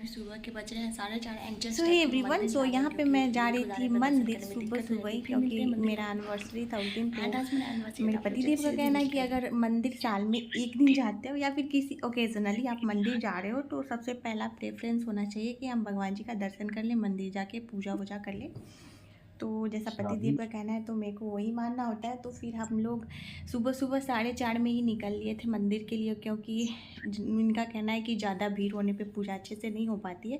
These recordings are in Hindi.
अभी सुबह के बज रहे हैं 4:30 एंड जस्ट सो एवरीवन, तो यहाँ पे मैं जा रही थी मंदिर सुबह सुबह ही, क्योंकि मेरा एनिवर्सरी था उस दिन। तो मेरे पतिदेव का कहना है कि अगर मंदिर साल में एक दिन जाते हो या फिर किसी ओकेजनली आप मंदिर जा रहे हो तो सबसे पहला प्रेफरेंस होना चाहिए कि हम भगवान जी का दर्शन कर लें, मंदिर जाके पूजा वूजा कर लें। तो जैसा पतिदेव का कहना है तो मेरे को वही मानना होता है। तो फिर हम लोग सुबह सुबह 4:30 में ही निकल लिए थे मंदिर के लिए, क्योंकि इनका कहना है कि ज़्यादा भीड़ होने पे पूजा अच्छे से नहीं हो पाती है,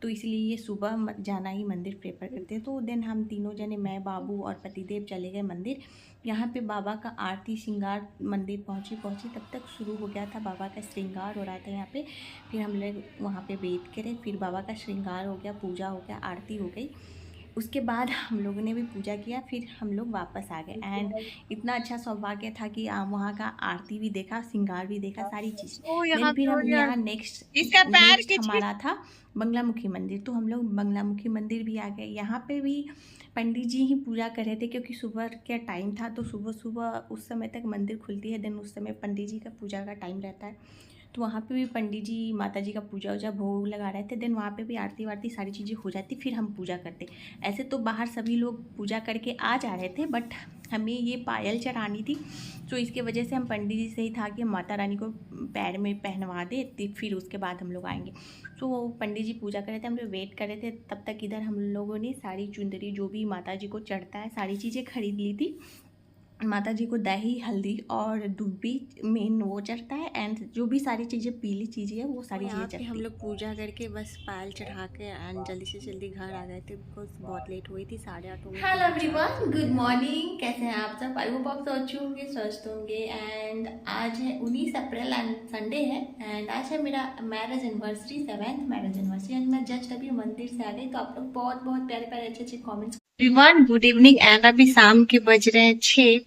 तो इसलिए ये सुबह जाना ही मंदिर प्रेफर करते हैं। तो दिन हम तीनों जने, मैं, बाबू और पतिदेव चले गए मंदिर। यहाँ पे बाबा का आरती श्रृंगार, मंदिर पहुँची तब तक शुरू हो गया था, बाबा का श्रृंगार हो रहा था यहाँ पे। फिर हम लोग वहाँ पे वेट करें, फिर बाबा का श्रृंगार हो गया, पूजा हो गया, आरती हो गई। उसके बाद हम लोगों ने भी पूजा किया, फिर हम लोग वापस आ गए। एंड इतना अच्छा सौभाग्य था कि वहाँ का आरती भी देखा, श्रृंगार भी देखा, सारी चीज़। देन फिर हम यहाँ नेक्स्ट हमारा था बंगलामुखी मंदिर। तो हम लोग बंगलामुखी मंदिर भी आ गए। यहाँ पे भी पंडित जी ही पूजा कर रहे थे, क्योंकि सुबह का टाइम था, तो सुबह सुबह उस समय तक मंदिर खुलती है। देन उस समय पंडित जी का पूजा का टाइम रहता है, तो वहाँ पे भी पंडित जी माता जी का पूजा वूजा भोग लगा रहे थे। देन वहाँ पे भी आरती वारती सारी चीज़ें हो जाती, फिर हम पूजा करते। ऐसे तो बाहर सभी लोग पूजा करके आ जा रहे थे, बट हमें ये पायल चढ़ानी थी, तो इसके वजह से हम पंडित जी से ही था कि माता रानी को पैर में पहनवा दे, फिर उसके बाद हम लोग आएंगे। तो वो पंडित जी पूजा कर रहे थे, हम लोग वेट कर रहे थे। तब तक इधर हम लोगों ने सारी चुंदरी, जो भी माता जी को चढ़ता है, सारी चीज़ें खरीद ली थी। माता जी को दही, हल्दी और दूबी मेन वो चढ़ता है, एंड जो भी सारी चीज़ें पीली चीज़ें है वो सारी चीज़ें चढ़ती। हम लोग पूजा करके बस पायल चढ़ा के एंड जल्दी से जल्दी घर आ गए थे, बिकॉज बहुत लेट हुई थी, 8:30 हो गए। हेलो एवरीवन, गुड मॉर्निंग, कैसे हैं आप सब? आई होप आप सब अच्छे होंगे, स्वस्थ होंगे। एंड आज है 19 अप्रैल एंड संडे है, एंड आज है मेरा marriage anniversary, 7th marriage anniversary. And मैं जस्ट अभी मंदिर से आ गई, तो आप लोग बहुत बहुत प्यारे प्यारे अच्छे अच्छे comments. Everyone, good evening. And अभी शाम के बज रहे हैं 6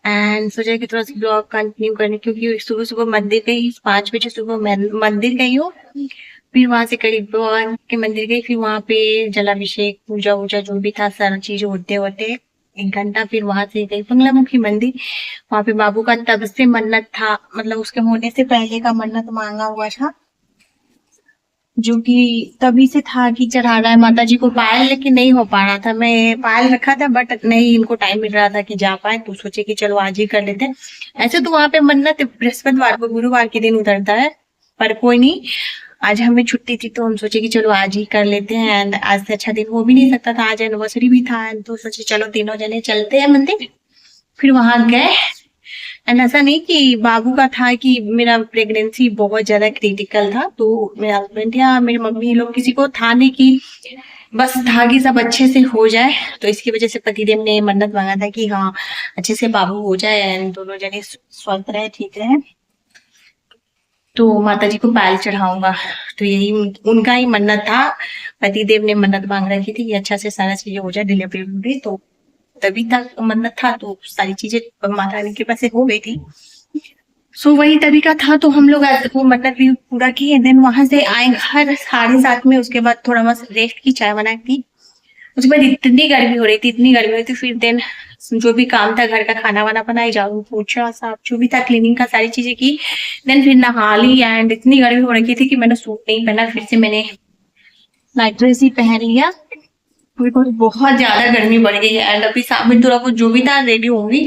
एंड सोचा कि थोड़ा सा ब्लॉग कंटिन्यू करने, क्योंकि सुबह सुबह मंदिर गई, 5 बजे सुबह मंदिर गई हूँ। फिर वहां से करीब भगवान के मंदिर गई, फिर वहां पे जलाभिषेक, पूजा वूजा जो भी था सारा चीज होते होते 1 घंटा। फिर वहां से गई बंगलामुखी मंदिर। वहां पे बाबू का तब से मन्नत था, मतलब उसके होने से पहले का मन्नत मांगा हुआ था, जो कि तभी से था कि चढ़ाना है माता जी को पायल, लेकिन नहीं हो पा रहा था। मैं पायल रखा था बट नहीं इनको टाइम मिल रहा था कि जा पाए, तो सोचे कि चलो आज ही कर लेते हैं। ऐसे तो वहां पे मन्नत बृहस्पतिवार को, गुरुवार के दिन उतरता है, पर कोई नहीं, आज हमें छुट्टी थी तो हम सोचे कि चलो आज ही कर लेते हैं। एंड आज से अच्छा दिन हो भी नहीं सकता था, आज एनिवर्सरी भी था, तो सोचे चलो तीनों जने चलते हैं मंदिर। फिर वहां गए। एंड ऐसा नहीं कि बाबू का था कि मेरा प्रेगनेंसी बहुत ज्यादा क्रिटिकल था, तो मेरे हस्बैंड या मेरी मम्मी लोग किसी को था नहीं, कि बस था कि सब अच्छे से हो जाए। तो इसकी वजह से पतिदेव ने मन्नत मांगा था कि हाँ अच्छे से बाबू हो जाए एंड दोनों जने स्वस्थ रहे, ठीक रहे, तो माता जी को पायल चढ़ाऊंगा। तो यही उनका ही मन्नत था। पतिदेव ने मन्नत मांग रखी थी कि अच्छा से सारा चीजें हो जाए, डिलीवरी भी, तो तभी तक मन्नत था, तो सारी चीजें माता रानी के पास से हो गई थी। सो वही तभी का था, तो हम लोग वो मन्नत भी पूरा किए। देन वहां से आए घर 7:30 में। उसके बाद थोड़ा बस रेस्ट की, चाय बनाई थी। उसके बाद इतनी गर्मी हो रही थी, इतनी गर्मी हो रही थी, फिर देन जो भी काम था घर का, खाना वाना बनाई, झाड़ू पोछा साफ जो भी था, क्लीनिंग का सारी चीजें की। देन फिर नहा ली। एंड इतनी गर्मी हो रही थी कि मैंने सूट नहीं पहना, फिर से मैंने नाइट ड्रेस ही पहन लिया, बिकॉज बहुत ज्यादा गर्मी बढ़ गई है। एंड अभी शाम में थोड़ा बहुत जो भी था रेडी होंगी।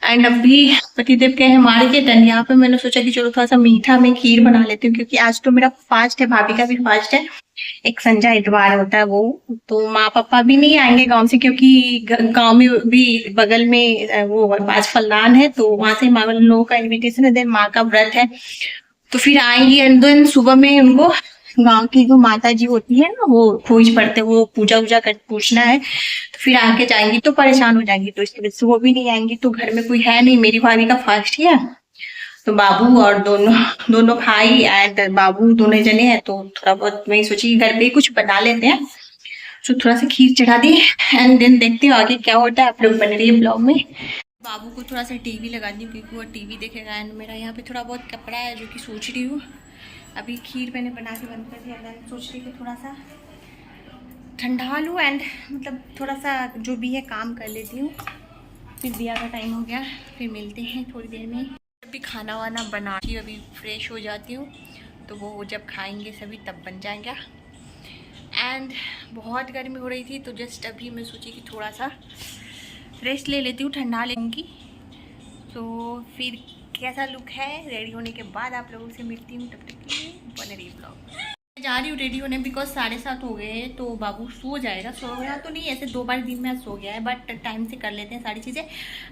एंड अभी पतिदेव के हमारे के टर्न। यहाँ पे मैंने सोचा कि चलो थोड़ा सा मीठा में खीर बना लेती हूँ, क्योंकि आज तो मेरा फास्ट है, भाभी का भी फास्ट है। एक संजा इतवार होता है वो, तो माँ पापा भी नहीं आएंगे गांव से, क्योंकि गांव में भी बगल में वो पाँच फलदान है, तो वहां से माँ लोगों का इन्विटेशन है। देन माँ का व्रत है, तो फिर आएंगी। एंड देन सुबह में उनको गांव की जो माता जी होती है ना, वो खोज पड़ते, वो पूजा वूजा कर पूछना है, तो फिर आके जाएंगी तो परेशान हो जाएंगी, तो इसकी वजह से वो भी नहीं आएंगी। तो घर में कोई है नहीं, मेरी भाभी का फास्ट ही है, तो बाबू और दोनों दोनों भाई एंड बाबू दोनों जने हैं, तो थोड़ा बहुत मैं सोची घर पे कुछ बना लेते हैं। तो थोड़ा सा खीर चढ़ा दी। एंड देन देखते हो आगे क्या होता है। आप लोग बन रही है ब्लॉग में। बाबू को थोड़ा सा टीवी लगा दी, क्योंकि वो टीवी देखेगा। एंड मेरा यहाँ पे थोड़ा बहुत कपड़ा है, जो कि सोच रही हूँ अभी खीर मैंने बना के बंद कर दिया। देन सोच रही हूँ थोड़ा सा ठंडा लूँ, एंड मतलब थोड़ा सा जो भी है काम कर लेती हूँ। फिर दिया का टाइम हो गया, फिर मिलते हैं थोड़ी देर में। अभी खाना वाना बना के अभी फ्रेश हो जाती हूँ, तो वो जब खाएंगे सभी तब बन जाएगा। एंड बहुत गर्मी हो रही थी तो जस्ट अभी मैं सोची कि थोड़ा सा रेस्ट ले लेती हूँ, ठंडा लेंगी। तो फिर कैसा लुक है रेडी होने के बाद आप लोगों से मिलती हूँ, तब तक के लिए बने रहिए ब्लॉग। जा रही हूँ रेडी होने बिकॉज 7:30 हो गए हैं, तो बाबू सो जाएगा। सो गया तो नहीं, ऐसे 2 बार दिन में सो गया है, बट टाइम से कर लेते हैं सारी चीज़ें।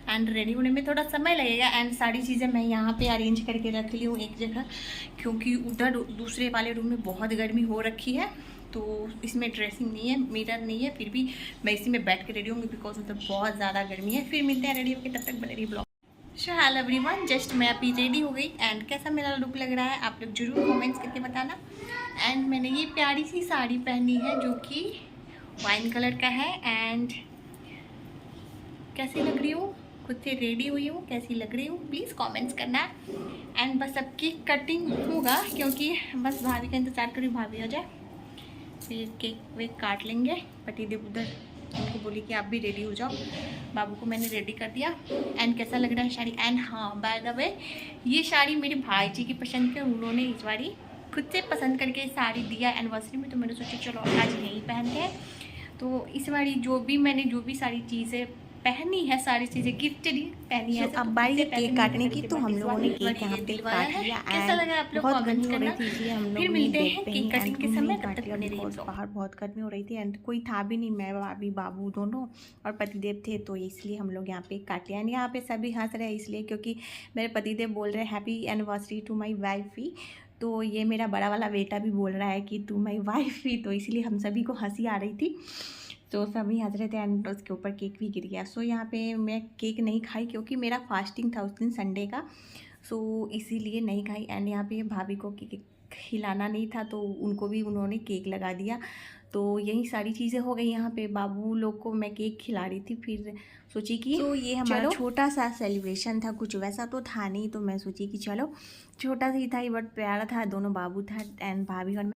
एंड रेडी होने में थोड़ा समय लगेगा। एंड सारी चीज़ें मैं यहाँ पे अरेंज करके रख ली हूँ एक जगह, क्योंकि उधर दूसरे वाले रूम में बहुत गर्मी हो रखी है। तो इसमें ड्रेसिंग नहीं है, मिरर नहीं है, फिर भी मैं इसी में बैठ के रेडी होंगी बिकॉज उधर बहुत ज़्यादा गर्मी है। फिर मिलते हैं रेडी होकर, तब तक बने रही blog. So hello everyone, just मैं अभी रेडी हो गई एंड कैसा मेरा लुक लग रहा है आप लोग जरूर कमेंट्स करके बताना। एंड मैंने ये प्यारी सी साड़ी पहनी है जो कि वाइन कलर का है। एंड कैसी लग रही हूँ, खुद से रेडी हुई हूँ, कैसी लग रही हूँ प्लीज़ कमेंट्स करना। एंड बस अब केक कटिंग होगा, क्योंकि बस भाभी का इंतज़ार करी, भाभी हो जाए फिर केक वेक काट लेंगे। पतिदेव उधर उनको बोली कि आप भी रेडी हो जाओ। बाबू को मैंने रेडी कर दिया। एंड कैसा लग रहा है साड़ी। एंड हाँ, बाय द वे ये साड़ी मेरे भाई जी की पसंद के, उन्होंने इस बारी खुद से पसंद करके साड़ी दिया एनिवर्सरी में, तो मैंने सोचा चलो आज यही पहनते हैं। तो इस बारी जो भी सारी चीज़ें पहनी है, सारी चीज़ें गिफ्टेड ही पहनी है। अब बारी है केक काटने की, तो हम लोगों ने केक यहाँ पे काट लिया। कैसा लगा आप लोग बहुत कमेंट्स गर्मी हो रही करना। थी इसलिए हम फिर लोग मिलते हैं केक कटिंग के समय, तब तक बने रहिए। बाहर बहुत गर्मी हो रही थी एंड कोई था भी नहीं, मैं भाभी बाबू दोनों और पतिदेव थे, तो इसलिए हम लोग यहाँ पे काट लिया। एंड यहाँ पे सभी हंस रहे हैं इसलिए क्योंकि मेरे पतिदेव बोल रहे हैं happy anniversary to my wife ही, तो ये मेरा बड़ा वाला बेटा भी बोल रहा है कि टू माई वाइफ ही, तो इसलिए हम सभी को हंसी आ रही थी, तो सभी हंस रहे थे। एंड उसके ऊपर केक भी गिर गया। सो यहाँ पे मैं केक नहीं खाई क्योंकि मेरा फास्टिंग था उस दिन संडे का, सो इसीलिए नहीं खाई। एंड यहाँ पे भाभी को केक खिलाना नहीं था तो उनको भी उन्होंने केक लगा दिया। तो यही सारी चीज़ें हो गई। यहाँ पे बाबू लोग को मैं केक खिला रही थी, फिर सोची कि तो ये हमारा छोटा सा सेलिब्रेशन था, कुछ वैसा तो था नहीं, तो मैं सोची कि चलो छोटा सा ही था, बट प्यारा था। दोनों बाबू था एंड भाभी और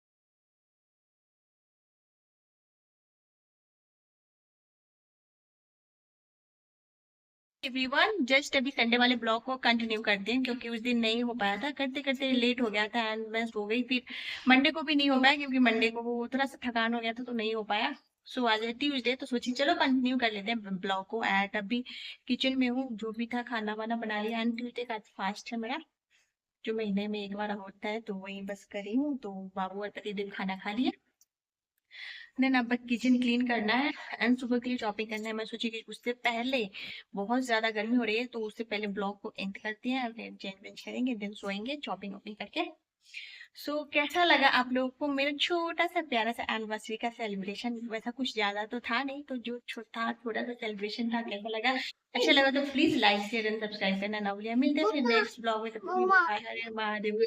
एवरीवन, जस्ट अभी संडे वाले ब्लॉग को कंटिन्यू करते हैं, क्योंकि उस दिन नहीं हो पाया था, करते करते लेट हो गया था एंड मैं सो गई। फिर मंडे को भी नहीं हो पाया क्योंकि मंडे को वो थोड़ा सा थकान हो गया था, तो नहीं हो पाया। सो आज है ट्यूसडे, तो सोची चलो कंटिन्यू कर लेते हैं ब्लॉग को। एंड अभी किचन में हूँ, जो भी था खाना वाना बना लिया। एंड ट्यूसडे का फास्ट है मेरा, जो महीने में एक बार होता है, तो वही बस करी हूँ। तो बाबू और प्रतिदिन खाना खा लिया। देन अब किचन क्लीन करना है एंड सुबह के लिए शॉपिंग करना है। मैं सोची कि उससे पहले बहुत ज़्यादा गर्मी हो रही है, तो उससे पहले ब्लॉग को एंड करते हैं, फिर चेंज वेंज करेंगे, देन सोएंगे शॉपिंग वॉपिंग करके। सो कैसा लगा आप लोगों को मेरा छोटा सा प्यारा सा एनिवर्सरी का सेलिब्रेशन। वैसा कुछ ज़्यादा तो था नहीं, तो जो छोटा सा सेलिब्रेशन था, कैसा लगा? अच्छा लगा तो please like share and subscribe करना ना भूलिए। मिलते हैं फिर नेक्स्ट ब्लॉग में, तब तक के लिए बाय, हरे महादेव।